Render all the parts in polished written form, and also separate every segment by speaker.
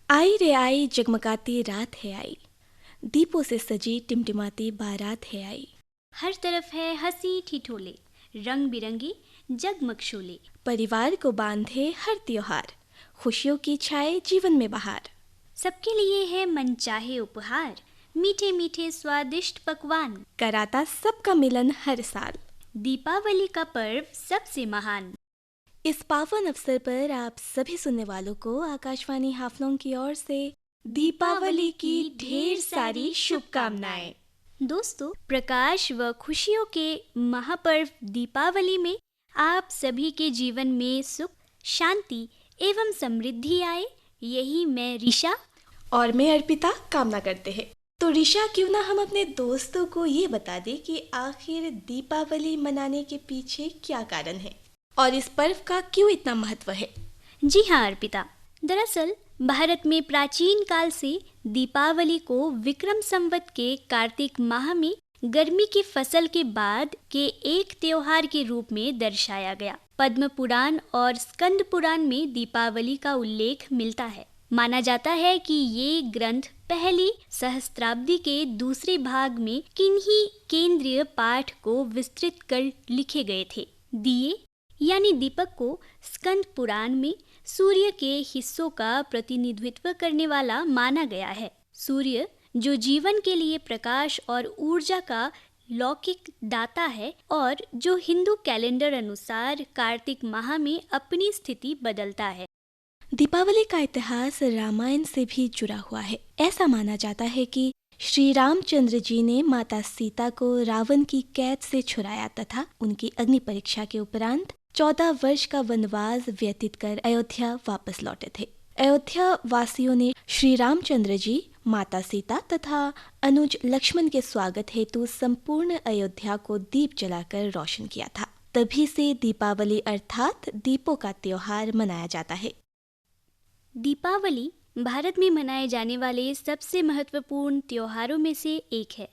Speaker 1: आई रे आई जगमगाती रात है आई, दीपों से सजी टिमटिमाती बारात है आई।
Speaker 2: हर तरफ है हंसी ठिठोले, रंग बिरंगी जगमग शोले।
Speaker 1: परिवार को बांधे हर त्योहार, खुशियों की छाए जीवन में बहार।
Speaker 2: सबके लिए है मनचाहे उपहार, मीठे मीठे स्वादिष्ट पकवान।
Speaker 1: कराता सबका मिलन हर साल,
Speaker 2: दीपावली का पर्व सबसे महान।
Speaker 1: इस पावन अवसर पर आप सभी सुनने वालों को आकाशवाणी हाफलॉन्ग की ओर से दीपावली की ढेर सारी शुभकामनाएं।
Speaker 2: दोस्तों, प्रकाश व खुशियों के महापर्व दीपावली में आप सभी के जीवन में सुख, शांति एवं समृद्धि आए, यही मैं ऋषा
Speaker 1: और मैं अर्पिता कामना करते हैं। तो ऋषा, क्यों ना हम अपने दोस्तों को ये बता दें कि आखिर दीपावली मनाने के पीछे क्या कारण है और इस पर्व का क्यों इतना महत्व है।
Speaker 2: जी हाँ अर्पिता, दरअसल भारत में प्राचीन काल से दीपावली को विक्रम संवत के कार्तिक माह में गर्मी की फसल के बाद के एक त्योहार के रूप में दर्शाया गया। पद्म पुराण और स्कंद पुराण में दीपावली का उल्लेख मिलता है। माना जाता है कि ये ग्रंथ पहली सहस्त्राब्दी के दूसरे भाग में किन्हीं केंद्रीय पाठ को विस्तृत कर लिखे गए थे। दिए यानी दीपक को स्कंद पुराण में सूर्य के हिस्सों का प्रतिनिधित्व करने वाला माना गया है। सूर्य जो जीवन के लिए प्रकाश और ऊर्जा का लौकिक दाता है और जो हिंदू कैलेंडर अनुसार कार्तिक माह में अपनी स्थिति बदलता है।
Speaker 1: दीपावली का इतिहास रामायण से भी जुड़ा हुआ है। ऐसा माना जाता है कि श्री रामचंद्र जी ने माता सीता को रावण की कैद से छुड़ाया तथा उनकी अग्नि परीक्षा के उपरांत 14 वर्ष का वनवास व्यतीत कर अयोध्या वापस लौटे थे। अयोध्या वासियों ने श्री रामचंद्र जी, माता सीता तथा अनुज लक्ष्मण के स्वागत हेतु संपूर्ण अयोध्या को दीप जलाकर रोशन किया था। तभी से दीपावली अर्थात दीपों का त्योहार मनाया जाता है।
Speaker 2: दीपावली भारत में मनाए जाने वाले सबसे महत्वपूर्ण त्योहारों में से एक है।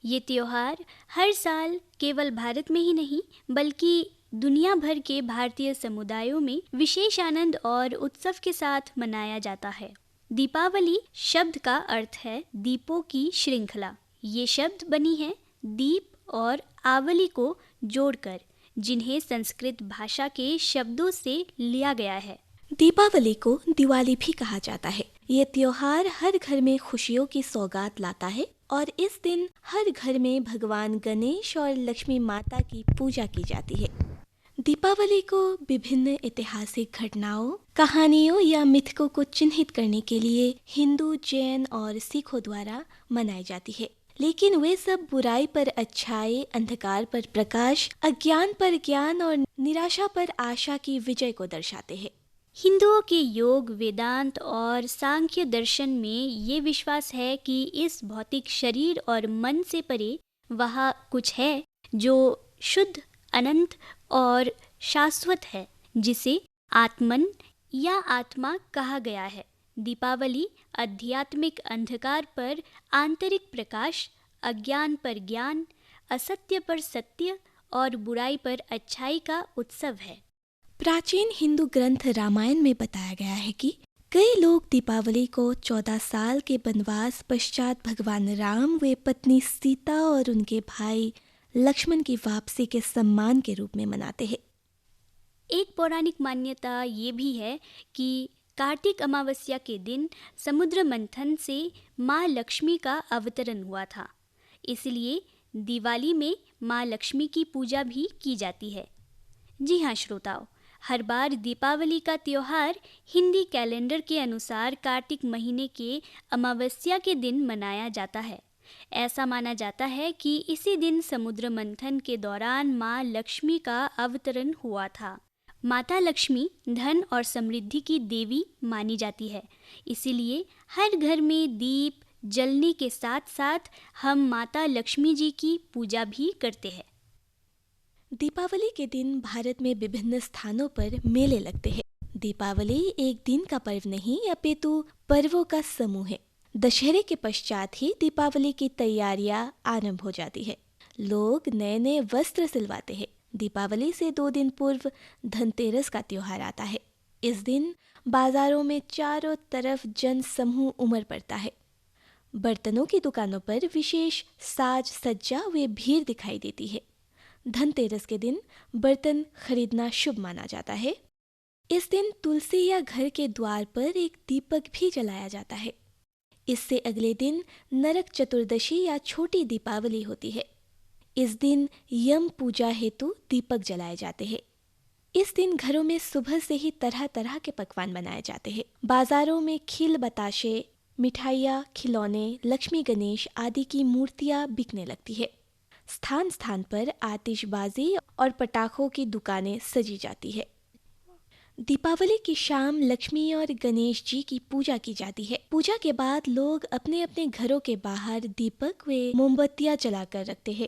Speaker 2: ये त्योहार हर साल केवल भारत में ही नहीं बल्कि दुनिया भर के भारतीय समुदायों में विशेष आनंद और उत्सव के साथ मनाया जाता है। दीपावली शब्द का अर्थ है दीपों की श्रृंखला। ये शब्द बनी है दीप और आवली को जोड़कर, जिन्हें संस्कृत भाषा के शब्दों से लिया गया है।
Speaker 1: दीपावली को दिवाली भी कहा जाता है। ये त्योहार हर घर में खुशियों की सौगात लाता है और इस दिन हर घर में भगवान गणेश और लक्ष्मी माता की पूजा की जाती है। दीपावली को विभिन्न ऐतिहासिक घटनाओं, कहानियों या मिथकों को चिन्हित करने के लिए हिंदू, जैन और सिखों द्वारा मनाई जाती है। लेकिन वे सब बुराई पर अच्छाई, अंधकार पर प्रकाश, अज्ञान पर ज्ञान और निराशा पर आशा की विजय को दर्शाते हैं।
Speaker 2: हिंदुओं के योग, वेदांत और सांख्य दर्शन में ये विश्वास है कि इस भौतिक शरीर और मन से परे वहाँ कुछ है जो शुद्ध, अनंत और शाश्वत है, जिसे आत्मन या आत्मा कहा गया है। दीपावली आध्यात्मिक अंधकार पर आंतरिक प्रकाश, अज्ञान पर ज्ञान, असत्य पर सत्य और बुराई पर अच्छाई का उत्सव है।
Speaker 1: प्राचीन हिंदू ग्रंथ रामायण में बताया गया है कि कई लोग दीपावली को 14 साल के वनवास पश्चात भगवान राम व पत्नी सीता और उनके भाई लक्ष्मण की वापसी के सम्मान के रूप में मनाते हैं।
Speaker 2: एक पौराणिक मान्यता ये भी है कि कार्तिक अमावस्या के दिन समुद्र मंथन से माँ लक्ष्मी का अवतरण हुआ था। इसलिए दिवाली में माँ लक्ष्मी की पूजा भी की जाती है। जी हाँ श्रोताओ, हर बार दीपावली का त्योहार हिंदी कैलेंडर के अनुसार कार्तिक महीने के अमावस्या के दिन मनाया जाता है। ऐसा माना जाता है कि इसी दिन समुद्र मंथन के दौरान माँ लक्ष्मी का अवतरण हुआ था। माता लक्ष्मी धन और समृद्धि की देवी मानी जाती है, इसीलिए हर घर में दीप जलने के साथ साथ हम माता लक्ष्मी जी की पूजा भी करते हैं।
Speaker 1: दीपावली के दिन भारत में विभिन्न स्थानों पर मेले लगते हैं। दीपावली एक दिन का पर्व नहीं अपितु पर्वों का समूह है। दशहरे के पश्चात ही दीपावली की तैयारियां आरंभ हो जाती है। लोग नए नए वस्त्र सिलवाते हैं। दीपावली से 2 दिन पूर्व धनतेरस का त्योहार आता है। इस दिन बाजारों में चारों तरफ जन समूह उमड़ पड़ता है। बर्तनों की दुकानों पर विशेष साज सज्जा व भीड़ दिखाई देती है। धनतेरस के दिन बर्तन खरीदना शुभ माना जाता है। इस दिन तुलसी या घर के द्वार पर एक दीपक भी जलाया जाता है। इससे अगले दिन नरक चतुर्दशी या छोटी दीपावली होती है। इस दिन यम पूजा हेतु दीपक जलाए जाते हैं। इस दिन घरों में सुबह से ही तरह तरह के पकवान बनाए जाते हैं। बाजारों में खिल बताशे, मिठाइयाँ, खिलौने, लक्ष्मी गणेश आदि की मूर्तियाँ बिकने लगती है। स्थान स्थान पर आतिशबाजी और पटाखों की दुकानें सजी जाती है। दीपावली की शाम लक्ष्मी और गणेश जी की पूजा की जाती है। पूजा के बाद लोग अपने अपने घरों के बाहर दीपक व मोमबत्तियां जलाकर रखते हैं।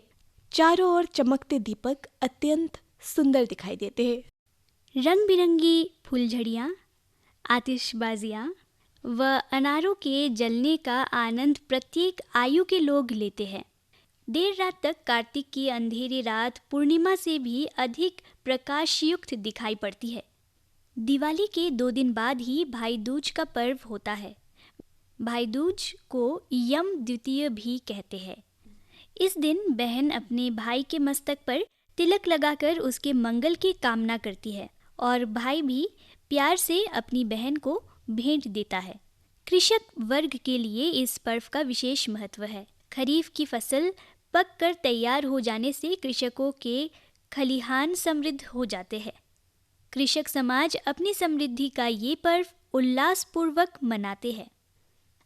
Speaker 1: चारों ओर चमकते दीपक अत्यंत सुंदर दिखाई देते हैं।
Speaker 2: रंग बिरंगी फुलझड़ियाँ, आतिशबाजियाँ व अनारों के जलने का आनंद प्रत्येक आयु के लोग लेते हैं। देर रात तक कार्तिक की अंधेरी रात पूर्णिमा से भी अधिक प्रकाशयुक्त दिखाई पड़ती है। दिवाली के 2 दिन बाद ही भाई दूज का पर्व होता है। भाई दूज को यम द्वितीय भी कहते हैं। इस दिन बहन अपने भाई के मस्तक पर तिलक लगाकर उसके मंगल की कामना करती है और भाई भी प्यार से अपनी बहन को भेंट देता है। कृषक वर्ग के लिए इस पर्व का विशेष महत्व है। खरीफ की फसल पक कर तैयार हो जाने से कृषकों के खलिहान समृद्ध हो जाते हैं। कृषक समाज अपनी समृद्धि का ये पर्व उल्लासपूर्वक मनाते हैं।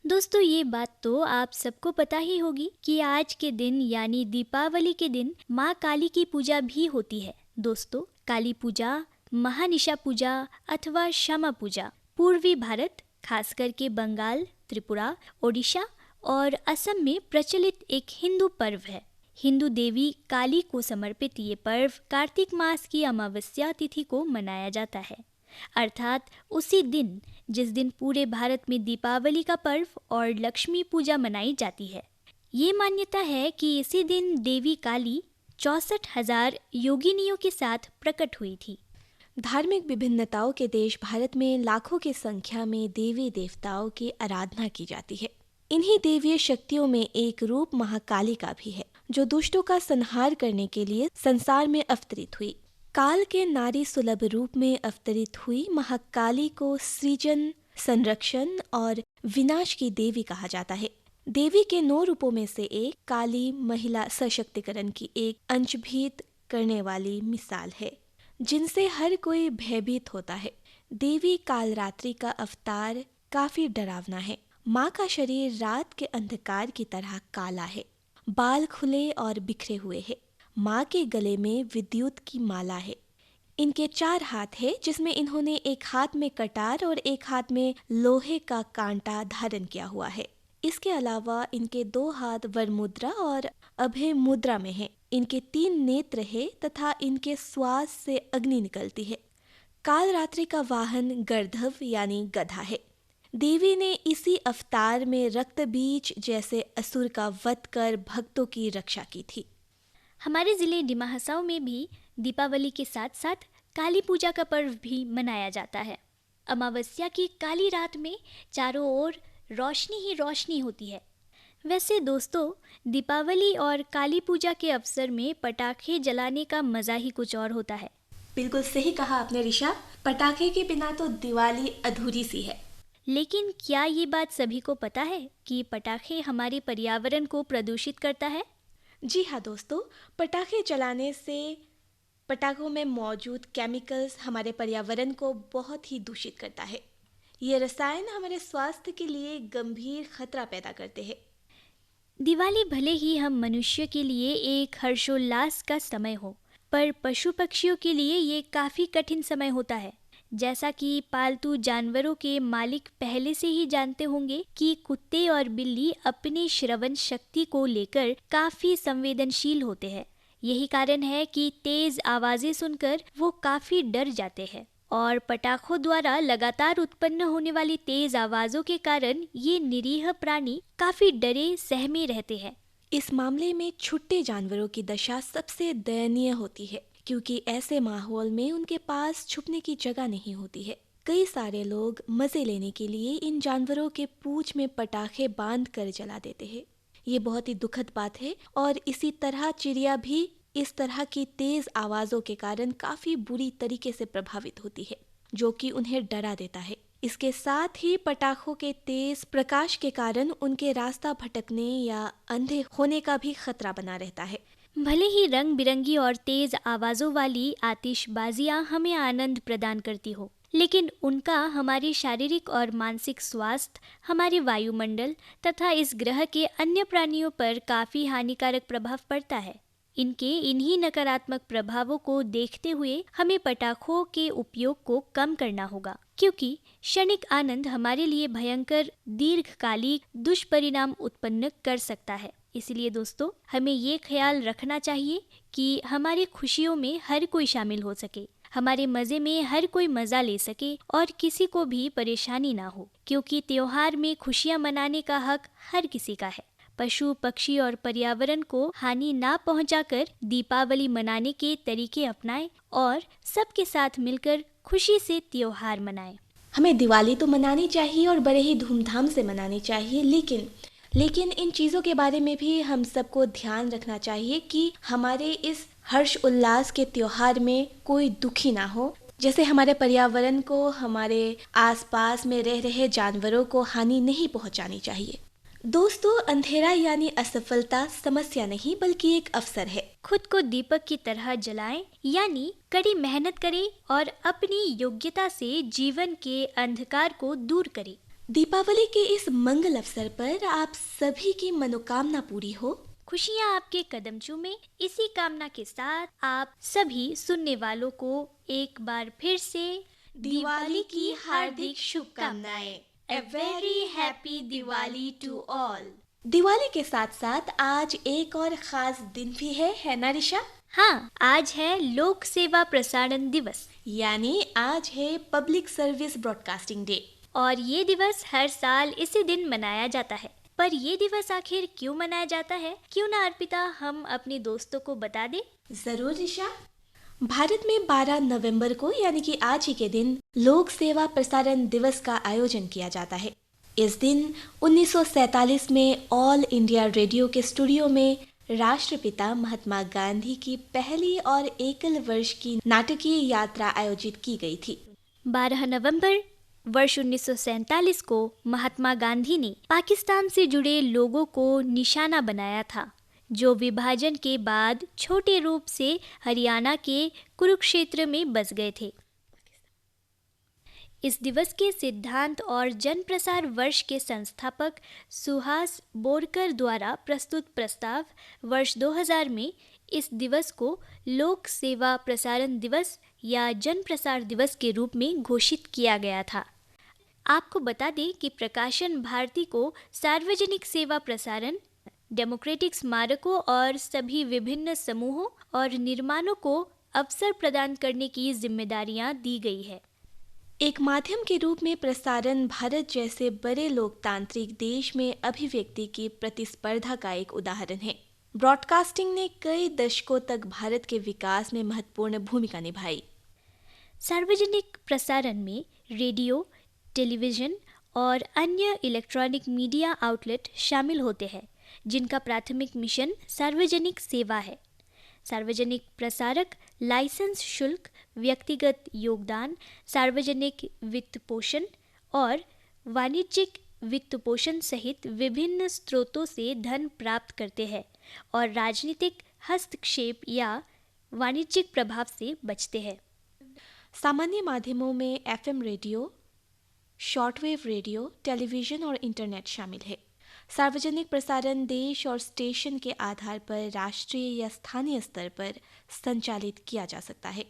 Speaker 2: दोस्तों, ये बात तो आप सबको पता ही होगी कि आज के दिन यानी दीपावली के दिन माँ काली की पूजा भी होती है। दोस्तों, काली पूजा, महानिशा पूजा अथवा श्यामा पूजा पूर्वी भारत, खास करके बंगाल, त्रिपुरा, ओडिशा और असम में प्रचलित एक हिंदू पर्व है। हिंदू देवी काली को समर्पित ये पर्व कार्तिक मास की अमावस्या तिथि को मनाया जाता है, अर्थात उसी दिन जिस दिन पूरे भारत में दीपावली का पर्व और लक्ष्मी पूजा मनाई जाती है। ये मान्यता है कि इसी दिन देवी काली 64,000 योगिनियों के साथ प्रकट हुई थी।
Speaker 1: धार्मिक विभिन्नताओं के देश भारत में लाखों की संख्या में देवी देवताओं की आराधना की जाती है। इन्हीं देवीय शक्तियों में एक रूप महाकाली का भी है, जो दुष्टों का संहार करने के लिए संसार में अवतरित हुई। काल के नारी सुलभ रूप में अवतरित हुई महाकाली को सृजन, संरक्षण और विनाश की देवी कहा जाता है। देवी के 9 रूपों में से एक काली महिला सशक्तिकरण की एक अंशभीत करने वाली मिसाल है, जिनसे हर कोई भयभीत होता है। देवी कालरात्रि का अवतार काफी डरावना है। माँ का शरीर रात के अंधकार की तरह काला है, बाल खुले और बिखरे हुए हैं। माँ के गले में विद्युत की माला है। इनके 4 हाथ हैं, जिसमें इन्होंने एक हाथ में कटार और एक हाथ में लोहे का कांटा धारण किया हुआ है। इसके अलावा इनके 2 हाथ वरमुद्रा और अभय मुद्रा में हैं। इनके 3 नेत्र हैं तथा इनके श्वास से अग्नि निकलती है। कालरात्रि का वाहन गर्दभ यानी गधा है। देवी ने इसी अवतार में रक्त बीज जैसे असुर का वध कर भक्तों की रक्षा की थी।
Speaker 2: हमारे जिले डिमा हसाओ में भी दीपावली के साथ साथ काली पूजा का पर्व भी मनाया जाता है। अमावस्या की काली रात में चारों ओर रोशनी ही रोशनी होती है। वैसे दोस्तों, दीपावली और काली पूजा के अवसर में पटाखे जलाने का मजा ही कुछ और होता है।
Speaker 1: बिल्कुल सही कहा आपने ऋषा, पटाखे के बिना तो दिवाली अधूरी सी है।
Speaker 2: लेकिन क्या ये बात सभी को पता है कि पटाखे हमारे पर्यावरण को प्रदूषित करता है?
Speaker 1: जी हाँ दोस्तों, पटाखे जलाने से पटाखों में मौजूद केमिकल्स हमारे पर्यावरण को बहुत ही दूषित करता है। ये रसायन हमारे स्वास्थ्य के लिए गंभीर खतरा पैदा करते हैं।
Speaker 2: दिवाली भले ही हम मनुष्य के लिए एक हर्षोल्लास का समय हो, पर पशु पक्षियों के लिए ये काफ़ी कठिन समय होता है। जैसा कि पालतू जानवरों के मालिक पहले से ही जानते होंगे कि कुत्ते और बिल्ली अपने श्रवण शक्ति को लेकर काफ़ी संवेदनशील होते हैं। यही कारण है कि तेज आवाज़ें सुनकर वो काफ़ी डर जाते हैं और पटाखों द्वारा लगातार उत्पन्न होने वाली तेज आवाज़ों के कारण ये निरीह प्राणी काफ़ी डरे सहमे रहते हैं।
Speaker 1: इस मामले में छुट्टे जानवरों की दशा सबसे दयनीय होती है, क्योंकि ऐसे माहौल में उनके पास छुपने की जगह नहीं होती है। कई सारे लोग मजे लेने के लिए इन जानवरों के पूंछ में पटाखे बांध कर जला देते हैं। ये बहुत ही दुखद बात है और इसी तरह चिड़िया भी इस तरह की तेज आवाजों के कारण काफी बुरी तरीके से प्रभावित होती है, जो कि उन्हें डरा देता है। इसके साथ ही पटाखों के तेज प्रकाश के कारण उनके रास्ता भटकने या अंधे होने का भी खतरा बना रहता है।
Speaker 2: भले ही रंग बिरंगी और तेज आवाजों वाली आतिशबाजियां हमें आनंद प्रदान करती हो, लेकिन उनका हमारे शारीरिक और मानसिक स्वास्थ्य, हमारे वायुमंडल तथा इस ग्रह के अन्य प्राणियों पर काफी हानिकारक प्रभाव पड़ता है। इन्हीं नकारात्मक प्रभावों को देखते हुए हमें पटाखों के उपयोग को कम करना होगा, क्योंकि क्षणिक आनंद हमारे लिए भयंकर दीर्घकालिक दुष्परिणाम उत्पन्न कर सकता है। इसलिए दोस्तों, हमें ये ख्याल रखना चाहिए कि हमारी खुशियों में हर कोई शामिल हो सके, हमारे मजे में हर कोई मजा ले सके और किसी को भी परेशानी ना हो, क्योंकि त्योहार में खुशियां मनाने का हक हर किसी का है। पशु पक्षी और पर्यावरण को हानि ना पहुंचाकर दीपावली मनाने के तरीके अपनाएं और सबके साथ मिलकर खुशी से त्योहार मनाएं।
Speaker 1: हमें दिवाली तो मनानी चाहिए और बड़े ही धूमधाम से मनानी चाहिए, लेकिन इन चीज़ों के बारे में भी हम सबको ध्यान रखना चाहिए कि हमारे इस हर्ष उल्लास के त्योहार में कोई दुखी ना हो। जैसे हमारे पर्यावरण को, हमारे आसपास में रह रहे जानवरों को हानि नहीं पहुंचानी चाहिए। दोस्तों, अंधेरा यानी असफलता समस्या नहीं बल्कि एक अवसर है।
Speaker 2: खुद को दीपक की तरह जलाएं, यानी कड़ी मेहनत करें और अपनी योग्यता से जीवन के अंधकार को दूर करें।
Speaker 1: दीपावली के इस मंगल अवसर पर आप सभी की मनोकामना पूरी हो,
Speaker 2: खुशियाँ आपके कदम चूमे। इसी कामना के साथ आप सभी सुनने वालों को एक बार फिर से
Speaker 1: दिवाली की हार्दिक शुभकामनाएं।
Speaker 2: A very happy Diwali to all।
Speaker 1: Diwali के साथ साथ आज एक और खास दिन भी है ना रिशा?
Speaker 2: हाँ, आज है लोक सेवा प्रसारण दिवस,
Speaker 1: यानी आज है पब्लिक सर्विस ब्रॉडकास्टिंग डे।
Speaker 2: और ये दिवस हर साल इसी दिन मनाया जाता है। पर ये दिवस आखिर क्यों मनाया जाता है, क्यों ना अर्पिता हम अपने दोस्तों को बता दें?
Speaker 1: जरूर रिशा। भारत में 12 नवंबर को यानी कि आज ही के दिन लोक सेवा प्रसारण दिवस का आयोजन किया जाता है। इस दिन 1947 में ऑल इंडिया रेडियो के स्टूडियो में राष्ट्रपिता महात्मा गांधी की पहली और एकल वर्ष की नाटकीय यात्रा आयोजित की गई थी।
Speaker 2: 12 नवंबर वर्ष 1947 को महात्मा गांधी ने पाकिस्तान से जुड़े लोगों को निशाना बनाया था, जो विभाजन के बाद छोटे रूप से हरियाणा के कुरुक्षेत्र में बस गए थे। इस दिवस के सिद्धांत और जन प्रसार वर्ष के संस्थापक सुहास बोरकर द्वारा प्रस्तुत प्रस्ताव वर्ष 2000 में इस दिवस को लोक सेवा प्रसारण दिवस या जन प्रसार दिवस के रूप में घोषित किया गया था। आपको बता दें कि प्रकाशन भारती को सार्वजनिक सेवा प्रसारण, डेमोक्रेटिक स्मारकों और सभी विभिन्न समूहों और निर्माणों को अवसर प्रदान करने की जिम्मेदारियां दी गई है।
Speaker 1: एक माध्यम के रूप में प्रसारण भारत जैसे बड़े लोकतांत्रिक देश में अभिव्यक्ति की प्रतिस्पर्धा का एक उदाहरण है। ब्रॉडकास्टिंग ने कई दशकों तक भारत के विकास में महत्वपूर्ण भूमिका निभाई।
Speaker 2: सार्वजनिक प्रसारण में रेडियो, टेलीविजन और अन्य इलेक्ट्रॉनिक मीडिया आउटलेट शामिल होते हैं, जिनका प्राथमिक मिशन सार्वजनिक सेवा है। सार्वजनिक प्रसारक लाइसेंस शुल्क, व्यक्तिगत योगदान, सार्वजनिक वित्त पोषण और वाणिज्यिक वित्त पोषण सहित विभिन्न स्रोतों से धन प्राप्त करते हैं और राजनीतिक हस्तक्षेप या वाणिज्यिक प्रभाव से बचते हैं।
Speaker 1: सामान्य माध्यमों में FM radio, shortwave radio, television और इंटरनेट शामिल है। सार्वजनिक प्रसारण देश और स्टेशन के आधार पर राष्ट्रीय या स्थानीय स्तर पर संचालित किया जा सकता है।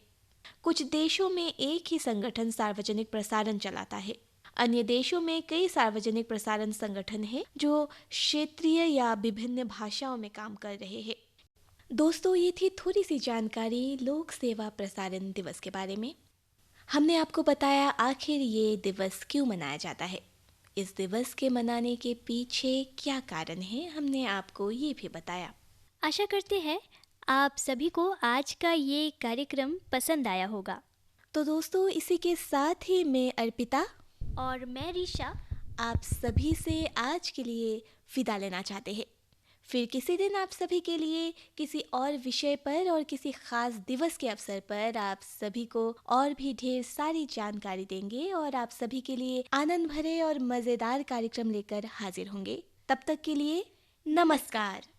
Speaker 1: कुछ देशों में एक ही संगठन सार्वजनिक प्रसारण चलाता है। अन्य देशों में कई सार्वजनिक प्रसारण संगठन हैं जो क्षेत्रीय या विभिन्न भाषाओं में काम कर रहे हैं। दोस्तों, ये थी थोड़ी सी जानकारी लोक सेवा प्रसारण दिवस के बारे में। हमने आपको बताया आखिर ये दिवस क्यों मनाया जाता है, इस दिवस के मनाने के पीछे क्या कारण है, हमने आपको ये भी बताया।
Speaker 2: आशा करते हैं आप सभी को आज का ये कार्यक्रम पसंद आया होगा।
Speaker 1: तो दोस्तों, इसी के साथ ही मैं अर्पिता
Speaker 2: और मैं रीशा
Speaker 1: आप सभी से आज के लिए विदा लेना चाहते हैं। फिर किसी दिन आप सभी के लिए किसी और विषय पर और किसी खास दिवस के अवसर पर आप सभी को और भी ढेर सारी जानकारी देंगे और आप सभी के लिए आनंद भरे और मजेदार कार्यक्रम लेकर हाजिर होंगे। तब तक के लिए नमस्कार।